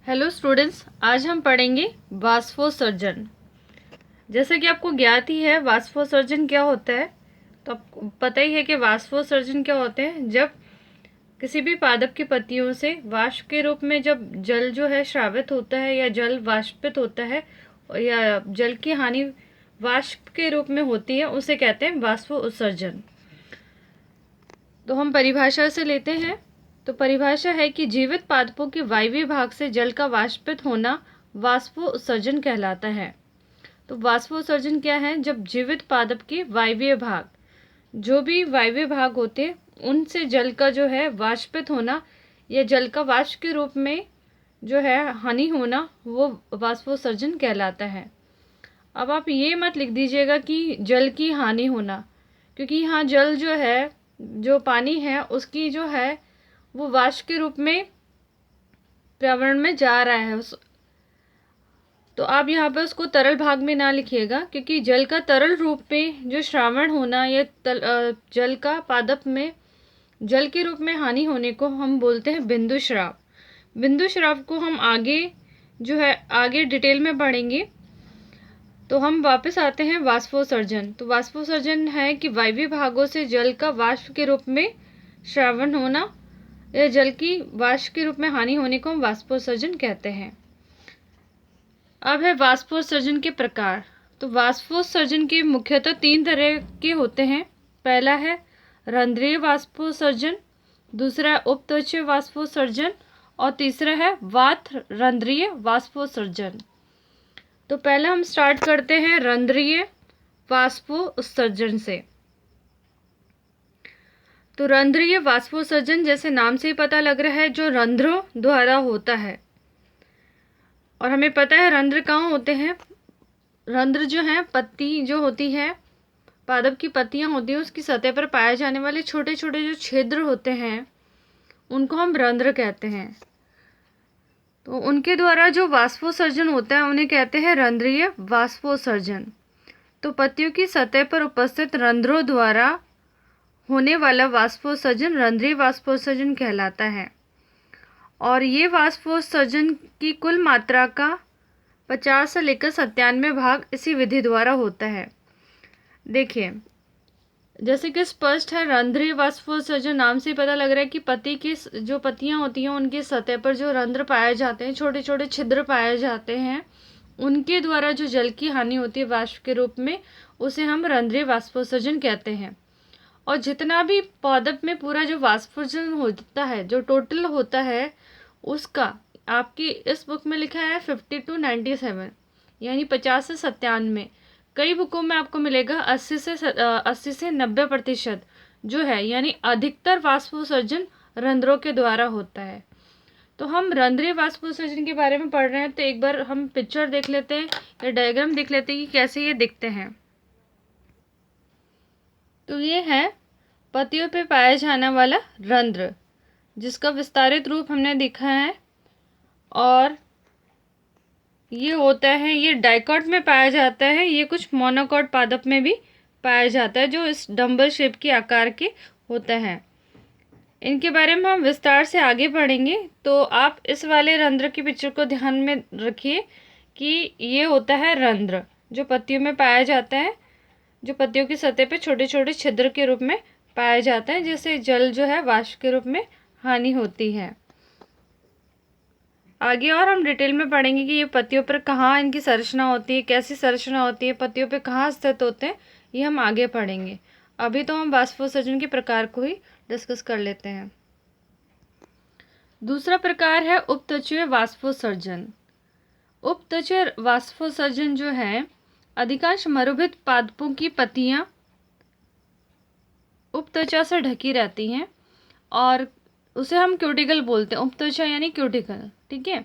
Hello students, आज हम पढ़ेंगे वाष्पोत्सर्जन। जैसे कि आपको ज्ञात ही है वाष्पोत्सर्जन क्या होता है। तो आपको पता ही है कि वाष्पोत्सर्जन क्या होते हैं। जब किसी भी पादप की पत्तियों से वाष्प के रूप में जब जल जो है श्रावित होता है या जल वाष्पित होता है या जल की हानि वाष्प के रूप में होती है, उसे कहते हैं वाष्पोत्सर्जन। तो हम परिभाषा से लेते हैं। तो परिभाषा है कि जीवित पादपों के वायवीय भाग से जल का वाष्पित होना वाष्पोत्सर्जन कहलाता है। तो वाष्पोत्सर्जन क्या है? जब जीवित पादप के वायवीय भाग, जो भी वायवीय भाग होते हैं, उनसे जल का जो है वाष्पित होना या जल का वाष्प के रूप में जो है हानि होना, वो वाष्पोत्सर्जन कहलाता है। अब आप ये मत लिख दीजिएगा कि जल की हानि होना, क्योंकि यहाँ जल जो है, जो पानी है, उसकी जो है वो वाष्प के रूप में पर्यावरण में जा रहा है। तो आप यहाँ पे उसको तरल भाग में ना लिखिएगा, क्योंकि जल का तरल रूप में जो श्रावण होना या जल का पादप में जल के रूप में हानि होने को हम बोलते हैं बिंदु स्राव। बिंदु स्राव को हम आगे जो है आगे डिटेल में पढ़ेंगे। तो हम वापस आते हैं वाष्पोत्सर्जन। तो वाष्पोत्सर्जन है कि वायवीय भागों से जल का वाष्प के रूप में श्रावण होना या जल की वाष्प के रूप में हानि होने को हम वाष्पोत्सर्जन कहते हैं। अब है वाष्पोत्सर्जन के प्रकार। तो वाष्पोत्सर्जन के मुख्यतः 3 तरह के होते हैं। पहला है रंध्रीय वाष्पोत्सर्जन, दूसरा है उपत्वचीय वाष्पोत्सर्जन और तीसरा है वात रंध्रीय वाष्पोत्सर्जन। तो पहले हम स्टार्ट करते हैं रंध्रीय वाष्पोत्सर्जन से। तो रंध्रीय वाष्पोत्सर्जन जैसे नाम से ही पता लग रहा है, जो रंध्रों द्वारा होता है। और हमें पता है रंध्र कहाँ होते हैं। रंध्र जो है, पत्ती जो होती है, पादप की पत्तियां होती हैं, उसकी सतह पर पाए जाने वाले छोटे छोटे जो छिद्र होते हैं, उनको हम रंध्र कहते हैं। तो उनके द्वारा जो वाष्पोत्सर्जन होता है उन्हें कहते हैं रंध्रीय वाष्पोत्सर्जन। तो पत्तियों की सतह पर उपस्थित रंध्रों द्वारा होने वाला वाष्पोत्सर्जन रंध्रीय वाष्पोत्सर्जन कहलाता है। और ये वाष्पोत्सर्जन की कुल मात्रा का 50 से लेकर 97 भाग इसी विधि द्वारा होता है। देखिए, जैसे कि स्पष्ट है, रंध्रीय वाष्पोत्सर्जन नाम से पता लग रहा है कि पत्ती की जो पत्तियां होती हैं उनकी सतह पर जो रंध्र पाए जाते हैं, छोटे छोटे छिद्र पाए जाते हैं, उनके द्वारा जो जल की हानि होती है वाष्प के रूप में, उसे हम रंध्रीय वाष्पोत्सर्जन कहते हैं। और जितना भी पादप में पूरा जो वाष्पोत्सर्जन होता है, जो टोटल होता है, उसका आपकी इस बुक में लिखा है 50 to 97, यानी 50 से 97। कई बुकों में आपको मिलेगा 80 से 90% जो है, यानी अधिकतर वाष्पोत्सर्जन रंध्रों के द्वारा होता है। तो हम रंध्रीय वाष्पोत्सर्जन के बारे में पढ़ रहे हैं, तो एक बार हम पिक्चर देख लेते हैं या डायग्राम देख लेते हैं कि कैसे ये दिखते हैं। तो ये है पत्तियों पे पाया जाने वाला रंध्र, जिसका विस्तारित रूप हमने देखा है। और ये होता है, ये डाइकॉट में पाया जाता है, ये कुछ मोनोकॉट पादप में भी पाया जाता है, जो इस डंबल शेप के आकार के होता है। इनके बारे में हम विस्तार से आगे पढ़ेंगे। तो आप इस वाले रंध्र की पिक्चर को ध्यान में रखिए कि ये होता है रंध्र, जो पत्तियों में पाया जाता है, जो पत्तियों की सतह पे छोटे छोटे छिद्र के रूप में पाया जाता है, जिससे जल जो है वाष्प के रूप में हानि होती है। आगे और हम डिटेल में पढ़ेंगे कि ये पत्तियों पर कहाँ इनकी संरचना होती है, कैसी संरचना होती है, पत्तियों पे कहाँ स्थित होते हैं, ये हम आगे पढ़ेंगे। अभी तो हम वाष्पोत्सर्जन के प्रकार को ही डिस्कस कर लेते हैं। दूसरा प्रकार है उपत्वचीय वाष्पोत्सर्जन। उपत्वचीय वाष्पोत्सर्जन जो है, अधिकांश मरुभूत पादपों की पत्तियां उपत्वचा से ढकी रहती हैं और उसे हम क्यूटिकल बोलते हैं। उपत्वचा यानी क्यूटिकल, ठीक है।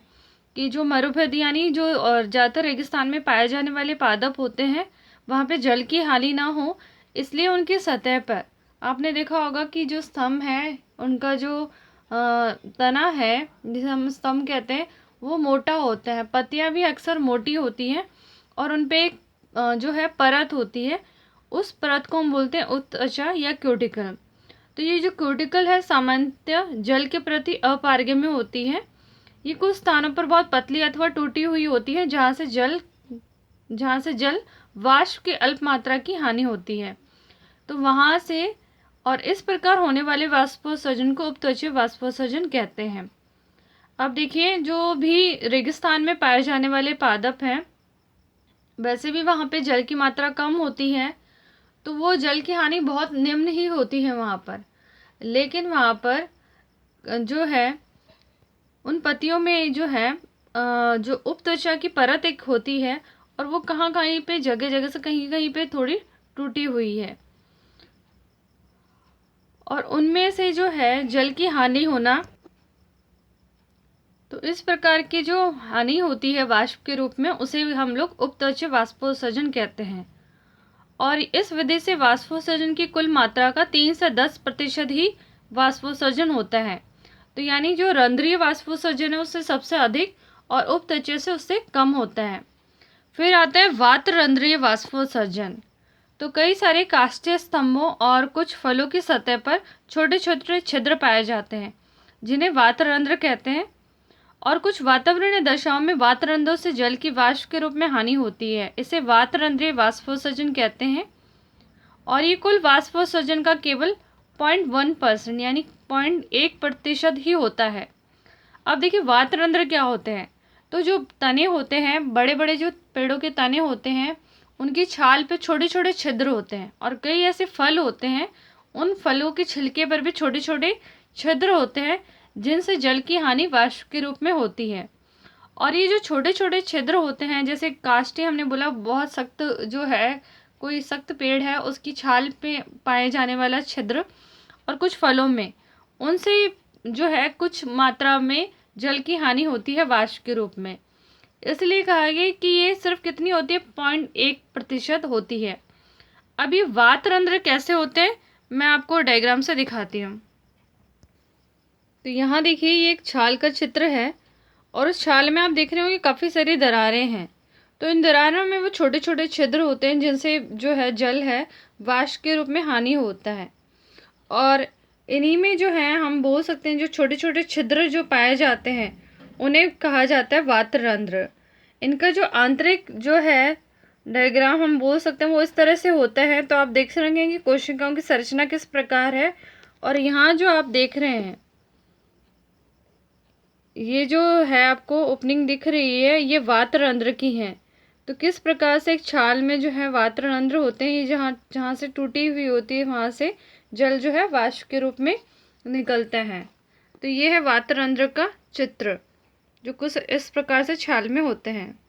कि जो मरुभूमि यानी जो और ज़्यादातर रेगिस्तान में पाए जाने वाले पादप होते हैं, वहाँ पे जल की हानि ना हो, इसलिए उनकी सतह पर आपने देखा होगा कि जो स्तंभ है, उनका जो तना है, जिसे हम स्तंभ कहते हैं, वो मोटा होता है। पत्तियाँ भी अक्सर मोटी होती हैं और उन पे एक जो है परत होती है, उस परत को हम बोलते हैं उत्तचा या क्यूटिकल। तो ये जो क्यूटिकल है, सामान्यतः जल के प्रति अपारगम्य होती है, ये कुछ स्थानों पर बहुत पतली अथवा टूटी हुई होती है, जहाँ से जल वाष्प की अल्प मात्रा की हानि होती है। तो वहाँ से और इस प्रकार होने वाले वाष्पोत्सर्जन को उपत्वचीय वाष्पोत्सर्जन कहते हैं। अब देखिए, जो भी रेगिस्तान में पाए जाने वाले पादप हैं, वैसे भी वहाँ पे जल की मात्रा कम होती है, तो वो जल की हानि बहुत निम्न ही होती है वहाँ पर। लेकिन वहाँ पर जो है उन पत्तियों में जो है जो उपत्वचा की परत एक होती है, और वो कहाँ कहीं पे जगह जगह से कहीं कहीं पे थोड़ी टूटी हुई है, और उनमें से जो है जल की हानि होना, तो इस प्रकार की जो हानि होती है वाष्प के रूप में, उसे हम लोग उपत्वचीय वाष्पोत्सर्जन कहते हैं। और इस विधि से वाष्पोत्सर्जन की कुल मात्रा का 3 से 10% ही वाष्पोत्सर्जन होता है। तो यानी जो रंध्रीय वाष्पोत्सर्जन है उससे सबसे अधिक, और उपत्वचीय से उससे कम होता है। फिर आता है वात रंध्रीय वाष्पोत्सर्जन। तो कई सारे काष्ठीय स्तंभों और कुछ फलों की सतह पर छोटे छोटे छिद्र पाए जाते हैं, जिन्हें वातरंध्र कहते हैं। और कुछ वातावरणीय दशाओं में वातरंध्रों से जल की वाष्प के रूप में हानि होती है, इसे वातरंध्रीय वाष्पोत्सर्जन कहते हैं। और ये कुल वाष्पोत्सर्जन का केवल 0.1% यानी 0.1% ही होता है। अब देखिए, वातरंध्र क्या होते हैं। तो जो तने होते हैं, बड़े बड़े जो पेड़ों के तने होते हैं, उनकी छाल पे छोटे छोटे छिद्र होते हैं, और कई ऐसे फल होते हैं, उन फलों के छिलके पर भी छोटे छोटे छिद्र होते हैं, जिनसे जल की हानि वाष्प के रूप में होती है। और ये जो छोटे छोटे छिद्र होते हैं, जैसे काष्ठी हमने बोला बहुत सख्त जो है, कोई सख्त पेड़ है उसकी छाल पे पाए जाने वाला छिद्र, और कुछ फलों में, उनसे जो है कुछ मात्रा में जल की हानि होती है वाष्प के रूप में। इसलिए कहा गया कि ये सिर्फ कितनी होती है, 0.1% होती है। अब ये वातरंध्र कैसे होते हैं, मैं आपको डायग्राम से दिखाती हूँ। तो यहाँ देखिए, ये एक छाल का चित्र है, और उस छाल में आप देख रहे हो कि काफ़ी सारी दरारें हैं। तो इन दरारों में वो छोटे छोटे छिद्र होते हैं, जिनसे जो है जल है वाष्प के रूप में हानि होता है। और इन्हीं में जो है हम बोल सकते हैं, जो छोटे छोटे छिद्र जो पाए जाते हैं उन्हें कहा जाता है वातरंध्र। इनका जो आंतरिक जो है डायग्राम हम बोल सकते हैं वो इस तरह से होता है। तो आप देख सकेंगे कि कोशिकाओं की संरचना किस प्रकार है। और यहाँ जो आप देख रहे हैं, ये जो है आपको ओपनिंग दिख रही है, ये वातरंध्र की है। तो किस प्रकार से एक छाल में जो है वातरंध्र होते हैं, ये जहाँ जहाँ से टूटी हुई होती है वहाँ से जल जो है वाष्प के रूप में निकलता है। तो ये है वातरंध्र का चित्र, जो कुछ इस प्रकार से छाल में होते हैं।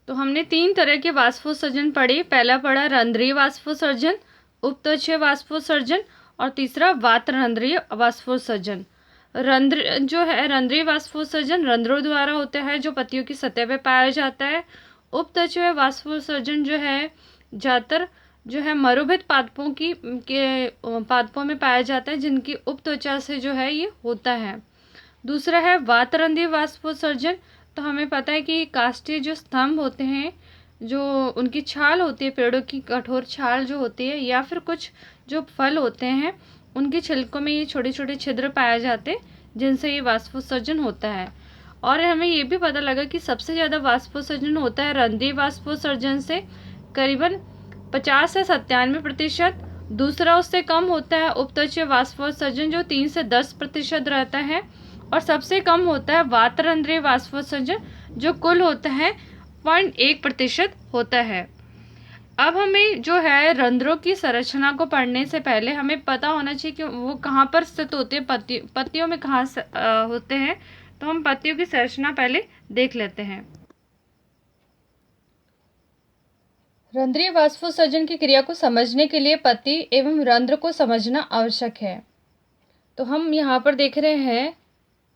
तो हमने 3 तरह के वाष्पोत्सर्जन पढ़े। पहला पढ़ा रंध्रीय वाष्पोत्सर्जन, उपत्वचीय वाष्पोत्सर्जन, और तीसरा वातरंध्रीय वाष्पोत्सर्जन। रंध्र जो है, रंध्रीय वाष्पोत्सर्जन रंध्रों द्वारा होता है, जो पत्तियों की सतह पर पाया जाता है। उपत्वचीय वाष्पोत्सर्जन जो है ज़्यादातर जो है मरुभूत पादपों में पाया जाता है, जिनकी उपत्वचा से जो है ये होता है। दूसरा है वातरंध्रीय वाष्पोत्सर्जन। तो हमें पता है कि काष्ठीय जो स्तंभ होते हैं, जो उनकी छाल होती है, पेड़ों की कठोर छाल जो होती है, या फिर कुछ जो फल होते हैं उनके छिलकों में ये छोटे छोटे छिद्र पाए जाते हैं, जिनसे ये वाष्पोत्सर्जन होता है। और हमें ये भी पता लगा कि सबसे ज़्यादा वाष्पोत्सर्जन होता है रंध्रीय वाष्पोत्सर्जन से, करीबन 50 से 97%। दूसरा उससे कम होता है उपत्वचीय वाष्पोत्सर्जन, जो 3 से 10% रहता है। और सबसे कम होता है वातरंध्रीय वाष्पोत्सर्जन, जो कुल होता है 0.1% होता है। अब हमें जो है रंध्रों की संरचना को पढ़ने से पहले हमें पता होना चाहिए कि वो कहाँ पर स्थित होते हैं, पत्तियों में कहाँ होते हैं। तो हम पत्तियों की संरचना पहले देख लेते हैं। रंध्रीय वाष्पोत्सर्जन की क्रिया को समझने के लिए पत्ती एवं रंध्र को समझना आवश्यक है। तो हम यहाँ पर देख रहे हैं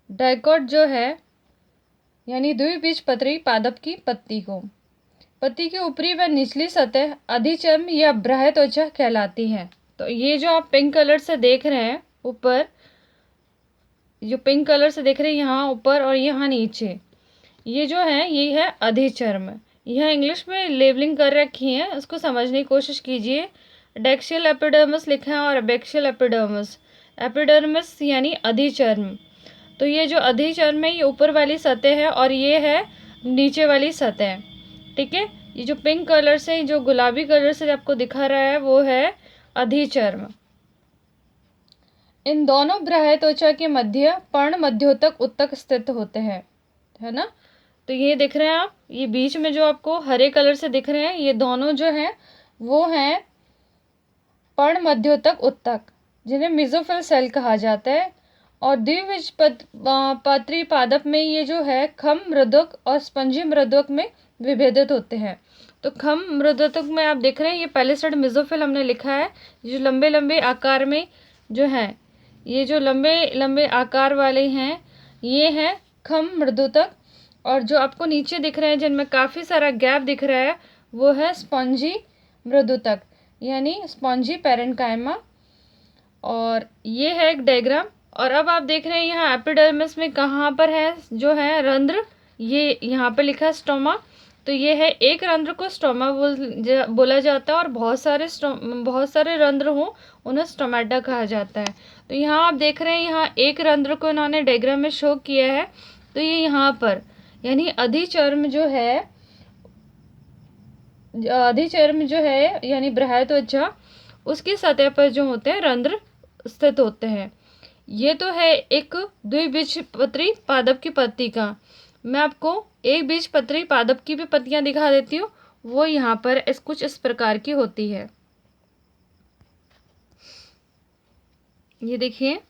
डाइकोट जो है, यानी द्विबीजपत्री पादप की पत्ती को। पत्ती की ऊपरी व निचली सतह अधिचर्म या बृहत्त्वचा कहलाती है। तो ये जो आप पिंक कलर से देख रहे हैं ऊपर, जो पिंक कलर से देख रहे हैं यहाँ ऊपर और यहाँ नीचे, ये जो है ये है अधिचर्म। यह इंग्लिश में लेबलिंग कर रखी है, उसको समझने की कोशिश कीजिए। डेक्शियल एपिडर्मिस लिखा है और एबैक्शियल एपिडर्मिस। एपिडर्मिस यानी अधिचर्म, तो ये जो अधिचर्म है ये ऊपर वाली सतह है और ये है नीचे वाली सतह, ठीक है। ये जो पिंक कलर से, जो गुलाबी कलर से आपको दिखा रहा है वो है अधिचर्म। इन दोनों बाह्य त्वचा के मध्य पर्ण मध्योतक उत्तक स्थित होते हैं, है ना। तो ये दिख रहे हैं आप, ये बीच में जो आपको हरे कलर से दिख रहे हैं ये दोनों जो हैं वो हैं पर्ण मध्योतक उत्तक, जिन्हें मेसोफिल सेल कहा जाता है। और द्विबीजपत्री पादप में ये जो है खम मृदुक और स्पंजी मृदुक में विभेदित होते हैं। तो खम मृदुक में आप देख रहे हैं ये पैलिसड मेसोफिल हमने लिखा है, जो लंबे लंबे आकार में जो है, ये जो लंबे लंबे आकार वाले हैं ये हैं खम मृदुतक। और जो आपको नीचे दिख रहे हैं जिनमें काफ़ी सारा गैप दिख रहा है वो है स्पॉन्जी मृदुतक, यानी स्पॉन्जी पैरेन्काइमा। और ये है एक डायग्राम। और अब आप देख रहे हैं यहाँ एपिडर्मिस में कहाँ पर है जो है रंध्र, ये यहाँ पे लिखा है स्टोमा। तो ये है एक रंध्र को स्टोमा बोला जाता है और बहुत सारे रंध्र हों उन्हें स्टोमेटा कहा जाता है। तो यहाँ आप देख रहे हैं यहाँ एक रंध्र को इन्होंने डायग्राम में शो किया है। तो ये यहाँ पर यानी अधिचर्म जो है यानी बाह्य त्वचा, उसकी सतह पर जो होते हैं रंध्र स्थित होते हैं। ये तो है एक द्विबीजपत्री पादप की पत्ती का। मैं आपको एक बीजपत्री पादप की भी पत्तियां दिखा देती हूँ, वो यहाँ पर कुछ इस प्रकार की होती है। ये देखिए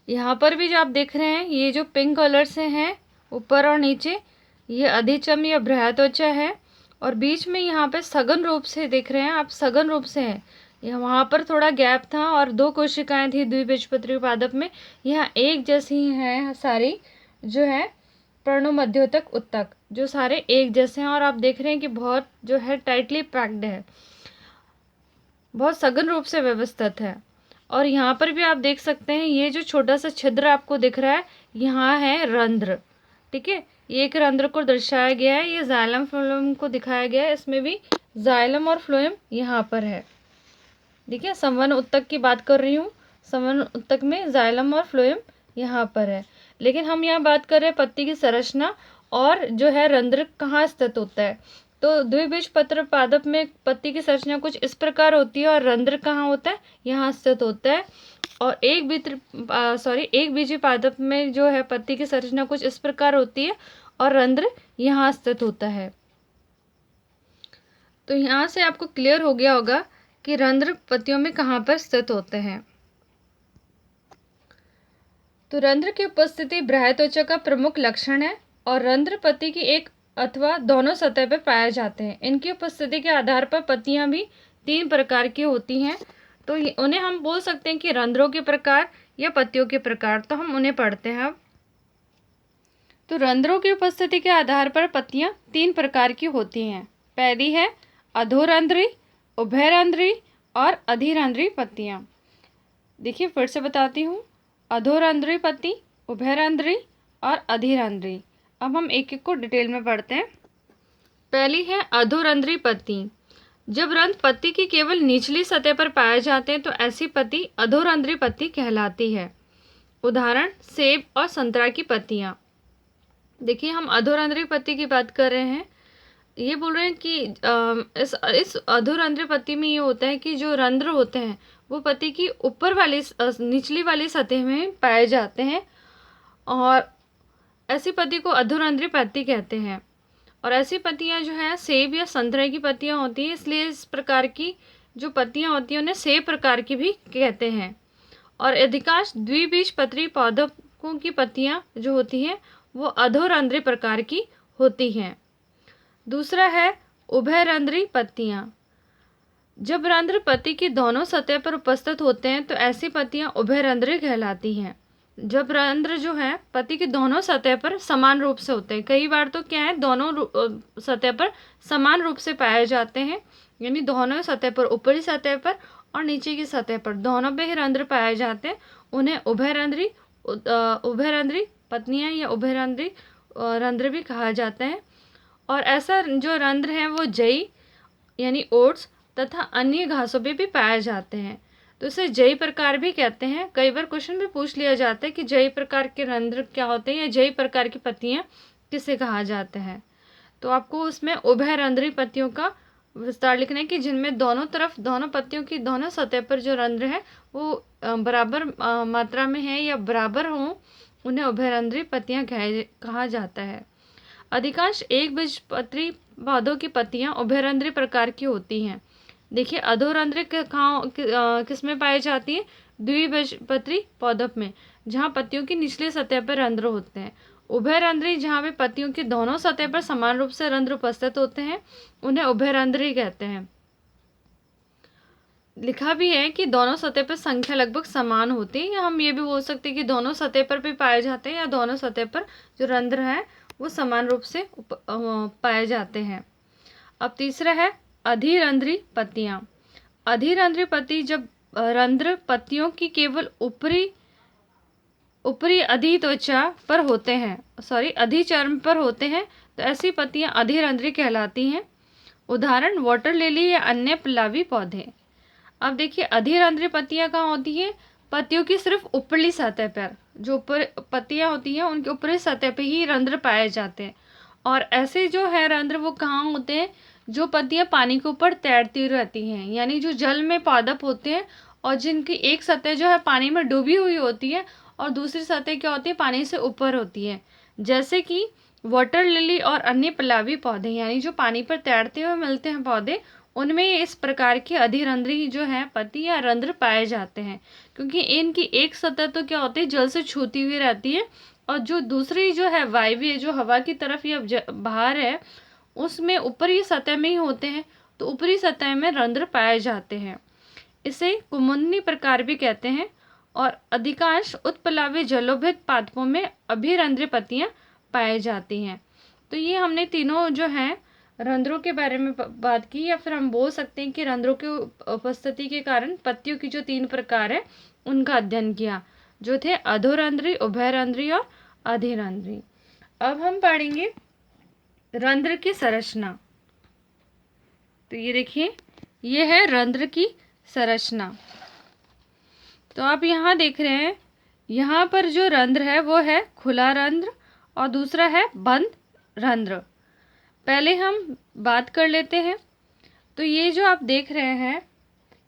यहाँ पर भी जो आप देख रहे हैं ये जो पिंक कलर से हैं ऊपर और नीचे, ये अधिचर्म या बाह्य त्वचा है। और बीच में यहाँ पे सघन रूप से देख रहे हैं आप, सघन रूप से है। वहाँ पर थोड़ा गैप था और 2 कोशिकाएं थी द्विबीजपत्री पादप में, यहाँ एक जैसी हैं सारी जो है पर्णोमध्योतक उत्तक, जो सारे एक जैसे हैं। और आप देख रहे हैं कि बहुत जो है टाइटली पैक्ड है, बहुत सघन रूप से व्यवस्थित है। और यहाँ पर भी आप देख सकते हैं ये जो छोटा सा छिद्र आपको दिख रहा है यहाँ है रंध्र, ठीक है। ये एक रंध्र को दर्शाया गया है, ये जाइलम फ्लोएम को दिखाया गया है, इसमें भी जाइलम और फ्लोएम यहाँ पर है। देखिए संवहन उत्तक की बात कर रही हूँ, संवहन उत्तक में जाइलम और फ्लोएम यहाँ पर है। लेकिन हम यहाँ बात कर रहे हैं पत्ती की संरचना और जो है रंध्र कहाँ स्थित होता है। तो द्विबीजपत्र पादप में पत्ती की संरचना कुछ इस प्रकार होती है और रंध्र कहाँ होता है, यहाँ स्थित होता है। और एक बीजी पादप में जो है पत्ती की संरचना कुछ इस प्रकार होती है और रंध्र यहाँ स्थित होता है। तो यहाँ से आपको क्लियर हो गया होगा कि रंध्र पत्तियों में कहाँ पर स्थित होते हैं। तो रंध्र की उपस्थिति बाह्य त्वचा का प्रमुख लक्षण है और रंध्र पत्ती की एक अथवा दोनों सतह पर पाए जाते हैं। इनकी उपस्थिति के आधार पर पत्तियां भी 3 प्रकार की होती हैं। तो उन्हें हम बोल सकते हैं कि रंध्रों के प्रकार या पत्तियों के प्रकार। तो हम उन्हें पढ़ते हैं अब। तो रंध्रों की उपस्थिति के आधार पर पत्तियां 3 प्रकार की होती हैं। पहली है अधोरंध्री, उभयरंध्री और अधिरंध्री पत्तियां। देखिए फिर से बताती हूँ, अधोरंध्री पत्ती, उभयरंध्री और अधिरंध्री। अब हम एक एक को डिटेल में पढ़ते हैं। पहली है अधोरंध्री पत्ती। जब रंध्र पत्ती की केवल निचली सतह पर पाए जाते हैं तो ऐसी पत्ती अधोरंध्री पत्ती कहलाती है। उदाहरण सेब और संतरा की पत्तियां। देखिए हम अधोरंध्री पत्ती की बात कर रहे हैं। ये बोल रहे हैं कि इस अधोरंध्री पत्ती में ये होता है कि जो रंध्र होते हैं वो पत्ती की ऊपर वाली निचली वाली सतह में पाए जाते हैं और ऐसी पत्ती को अधोरंध्री पत्ती कहते हैं। और ऐसी पत्तियां जो है सेब या संतरे की पत्तियां होती हैं, इसलिए इस प्रकार की जो पत्तियां होती हैं उन्हें सेब प्रकार की भी कहते हैं। और अधिकांश द्विबीजपत्री पौधों की पत्तियां जो होती हैं वो अधोरंध्री प्रकार की होती हैं। दूसरा है उभयरंध्री पत्तियां। जब रंध्र पत्ती की दोनों सतह पर उपस्थित होते हैं तो ऐसी पत्तियां उभयरंध्री कहलाती हैं। जब रंध्र जो है पत्ती की दोनों सतह पर समान रूप से होते हैं, कई बार तो क्या है दोनों सतह पर समान रूप से पाए जाते हैं, यानी दोनों सतह पर, ऊपरी सतह पर और नीचे की सतह पर दोनों पे ही रंध्र पाए जाते हैं, उन्हें उभयरंध्री पत्तियां या उभयरंध्री रंध्र भी कहा जाता है। और ऐसा जो रंध्र है वो जई यानी ओट्स तथा अन्य घासों पे भी पाए जाते हैं। तो इसे जई प्रकार भी कहते हैं। कई बार क्वेश्चन भी पूछ लिया जाता है कि जई प्रकार के रंध्र क्या होते हैं या जई प्रकार की पत्तियां किसे कहा जाता है। तो आपको उसमें उभयरंध्री पत्तियों का विस्तार लिखना है कि जिनमें दोनों तरफ, दोनों पत्तियों की दोनों सतह पर जो रंध्र है वो बराबर मात्रा में है या बराबर हों, उन्हें उभयरंध्री पत्तियां कहा जाता है। अधिकांश एक बीजपत्री पौधों की पत्तियां उभयरंध्री प्रकार की होती हैं। देखिए अधोरंध्री किस में पाई जाती है? द्विबीजपत्री पौधों में, जहाँ पत्तियों की निचली सतह पर रंध्र होते हैं। उभयरंध्री जहाँ पे पत्तियों की दोनों सतह पर समान रूप से रंध्र उपस्थित होते हैं, उन्हें उभयरंध्री कहते हैं। लिखा भी है कि दोनों सतह पर संख्या लगभग समान होती है, या हम ये भी बोल सकते हैं कि दोनों सतह पर भी पाए जाते हैं या दोनों सतह पर जो रंध्र है वो समान रूप से पाए जाते हैं। अब तीसरा है अधिरंध्री पत्तियां। अधिरंध्री पत्ती, जब रंध्र पत्तियों की केवल ऊपरी अधित्वचा पर होते हैं, अधिचर्म पर होते हैं, तो ऐसी पत्तियां अधिरंध्री कहलाती हैं। उदाहरण वाटर लिली या अन्य पल्लवी पौधे। अब देखिए अधिरंध्री पत्तियां कहाँ होती हैं? पत्तियों की सिर्फ ऊपरी सतह पर, जो ऊपर पत्तियां होती हैं उनके ऊपरी सतह पर ही रंध्र पाए जाते हैं। और ऐसे जो है रंध्र वो कहाँ होते हैं? जो पत्तियां पानी के ऊपर तैरती रहती हैं, यानी जो जल में पादप होते हैं और जिनकी एक सतह जो है पानी में डूबी हुई होती है और दूसरी सतह क्या होती है? पानी से ऊपर होती है। जैसे कि वाटर लिली और अन्य पल्लवी पौधे, यानी जो पानी पर तैरते हुए मिलते हैं पौधे, उनमें इस प्रकार की अधिरंध्री जो है पत्ती या रंध्र पाए जाते हैं, क्योंकि इनकी एक सतह तो क्या होती है? जल से छूती हुई रहती है, और जो दूसरी जो है वायवीय, जो हवा की तरफ या बाहर है, उसमें ऊपरी सतह में ही होते हैं, तो ऊपरी सतह में रंध्र पाए जाते हैं। इसे कुमुदनी प्रकार भी कहते हैं। और अधिकांश उत्प्लावी जलोभित पादपों में अभिरंध्री पत्तियां पाई जाती हैं। तो ये हमने तीनों जो हैं रंध्रों के बारे में बात की, या फिर हम बोल सकते हैं कि रंध्रों की उपस्थिति के कारण पत्तियों की जो 3 प्रकार है उनका अध्ययन किया, जो थे अधोरंध्री, उभयरंध्री और अधिरंध्री। अब हम पढ़ेंगे रंध्र की संरचना। तो ये देखिए, ये है रंध्र की संरचना। तो आप यहाँ देख रहे हैं, यहाँ पर जो रंध्र है वो है खुला रंध्र और दूसरा है बंद रंध्र। पहले हम बात कर लेते हैं। तो ये जो आप देख रहे हैं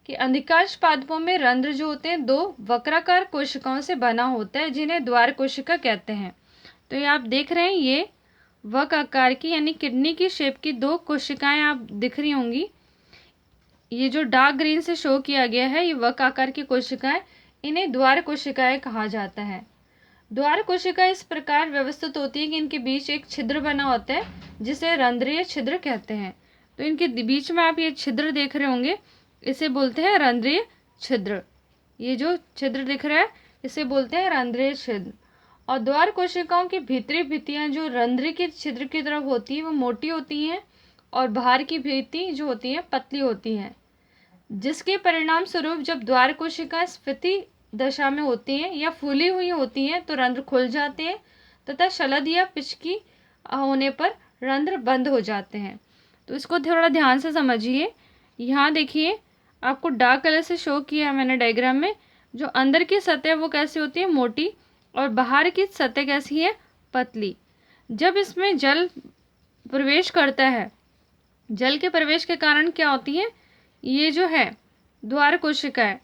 कि अधिकांश पादपों में रंध्र जो होते हैं 2 वक्राकार कोशिकाओं से बना होता है, जिन्हें द्वार कोशिका कहते हैं। तो ये आप देख रहे हैं, ये वक्र आकार की यानी किडनी की शेप की 2 कोशिकाएं आप दिख रही होंगी। ये जो डार्क ग्रीन से शो किया गया है, ये वक्र आकार की कोशिकाएं, इन्हें द्वार कोशिकाएं कहा जाता है। द्वार कोशिका इस प्रकार व्यवस्थित होती है कि इनके बीच एक छिद्र बना होता है, जिसे रंध्रीय छिद्र कहते हैं। तो इनके बीच में आप ये छिद्र देख रहे होंगे, इसे बोलते हैं रंध्रीय छिद्र। ये जो छिद्र दिख रहा है इसे बोलते हैं रंध्रीय छिद्र। और द्वार कोशिकाओं की भीतरी भित्तियां जो रंध्र के छिद्र की तरफ होती है वो मोटी होती हैं, और बाहर की भित्ति जो होती है पतली होती हैं, जिसके परिणाम स्वरूप जब द्वार कोशिकाएं स्फीति दशा में होती हैं या फूली हुई होती हैं तो रंध्र खुल जाते हैं, तथा शलद या पिचकी होने पर रंध्र बंद हो जाते हैं। तो इसको थोड़ा ध्यान से समझिए। यहाँ देखिए, आपको डार्क कलर से शो किया है मैंने डायग्राम में। जो अंदर की सतह वो कैसी होती है? मोटी, और बाहर की सतह कैसी है? पतली। जब इसमें जल प्रवेश करता है, जल के प्रवेश के कारण क्या होती है? ये जो है द्वार कोशिकाएं,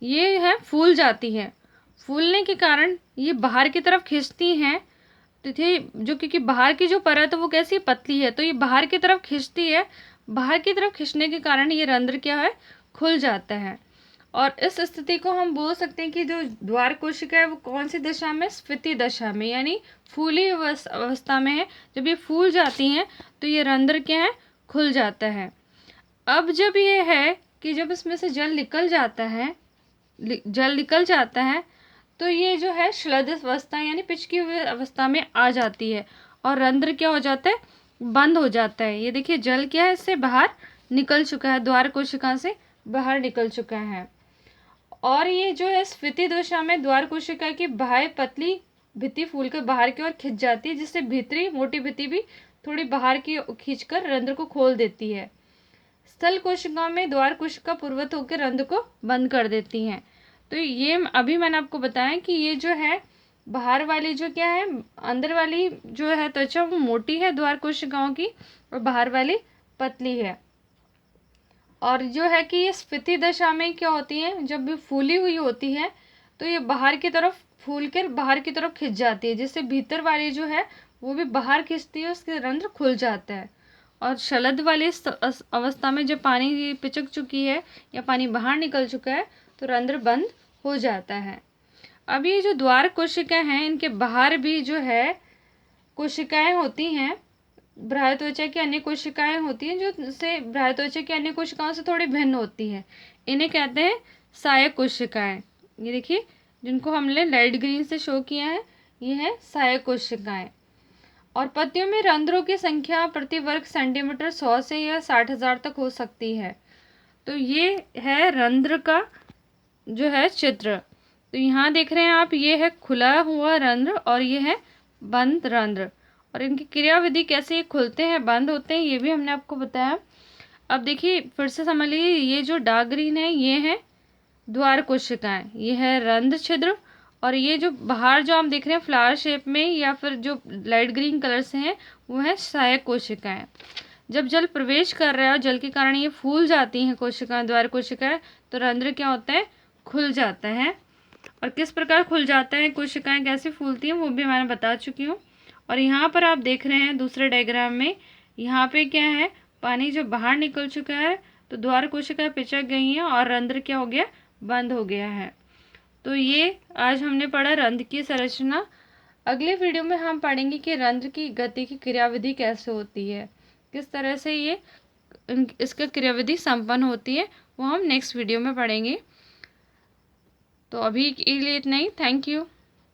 ये है फूल जाती है। फूलने के कारण ये बाहर की तरफ खिंचती हैं, तो जो क्योंकि बाहर की जो परत है वो कैसी? पतली है, तो ये बाहर की तरफ खिंचती है। बाहर की तरफ खिंचने के कारण ये रंध्र क्या है? खुल जाता है। और इस स्थिति को हम बोल सकते हैं कि जो द्वार कोशिका है वो कौन सी दशा में? स्फीति दशा में, यानी फूली अवस्था में है। जब ये फूल जाती हैं तो ये रंध्र क्या है? खुल जाता है। अब जब ये है कि जब इसमें से जल निकल जाता है तो ये जो है श्लद अवस्था यानी पिचकी हुई अवस्था में आ जाती है, और रंध्र क्या हो जाता है? बंद हो जाता है। ये देखिए, जल क्या है? इससे बाहर निकल चुका है, द्वार कोशिका से बाहर निकल चुका है। और ये जो है स्फीति दशा में द्वार कोशिका की बाह्य पतली भित्ति फूल कर बाहर की ओर खिंच जाती है, जिससे भीतरी मोटी भित्ति भी थोड़ी बाहर की खींचकर रंध्र को खोल देती है। स्थल कोशिकाओं में द्वार कोशिका पूर्वत होकर रंध्र को बंद कर देती हैं। तो ये अभी मैंने आपको बताया कि ये जो है बाहर वाली जो क्या है, अंदर वाली जो है त्वचा वो मोटी है द्वार कोशिकाओं की, और बाहर वाली पतली है। और जो है कि ये स्फीति दशा में क्या होती है, जब भी फूली हुई होती है तो ये बाहर की तरफ फूल कर बाहर की तरफ खिंच जाती है, जिससे भीतर वाली जो है वो भी बाहर खिंचती है, उसके रंध्र खुल जाता है। और शलद वाली अवस्था में जब पानी पिचक चुकी है या पानी बाहर निकल चुका है तो रंध्र बंद हो जाता है। अब ये जो द्वार कोशिकाएं हैं, इनके बाहर भी जो है कोशिकाएं होती हैं, बाह्य त्वचा की अन्य कोशिकाएं होती हैं जो से बाह्य त्वचा की अन्य कोशिकाओं से थोड़ी भिन्न होती हैं। इन्हें कहते हैं सहायक कोशिकाएं। ये देखिए, जिनको हमने लाइट ग्रीन से शो किया है, ये है सहायक कोशिकाएं। और पत्तियों में रंध्रों की संख्या प्रति वर्ग सेंटीमीटर 100 से या 60,000 तक हो सकती है। तो ये है रंध्र का जो है चित्र। तो यहाँ देख रहे हैं आप, ये है खुला हुआ रंध्र और ये है बंद रंध्र, और इनकी क्रियाविधि कैसे खुलते हैं बंद होते हैं ये भी हमने आपको बताया। अब देखिए फिर से समझ लीजिए, ये जो डार्क ग्रीन है ये है द्वार कोशिकाएं, ये है रंध्र छिद्र, और ये जो बाहर जो हम देख रहे हैं फ्लावर शेप में या फिर जो लाइट ग्रीन कलर से हैं वो है सहायक कोशिकाएं। जब जल प्रवेश कर रहा है और जल के कारण ये फूल जाती हैं कोशिकाएं, द्वार कोशिकाएं, तो रंध्र क्या होता है, खुल जाता है। और किस प्रकार खुल जाता है, कोशिकाएं कैसे फूलती हैं वो भी मैंने बता चुकी हूँ। और यहाँ पर आप देख रहे हैं दूसरे डायग्राम में, यहाँ पे क्या है, पानी जो बाहर निकल चुका है तो द्वार कोशिकाएं पिचक गई हैं और रंध्र क्या हो गया, बंद हो गया है। तो ये आज हमने पढ़ा रंध्र की संरचना। अगले वीडियो में हम पढ़ेंगे कि रंध्र की गति की क्रियाविधि कैसे होती है, किस तरह से ये इसका क्रियाविधि संपन्न होती है, वो हम नेक्स्ट वीडियो में पढ़ेंगे। तो अभी के लिए इतना ही। Thank you.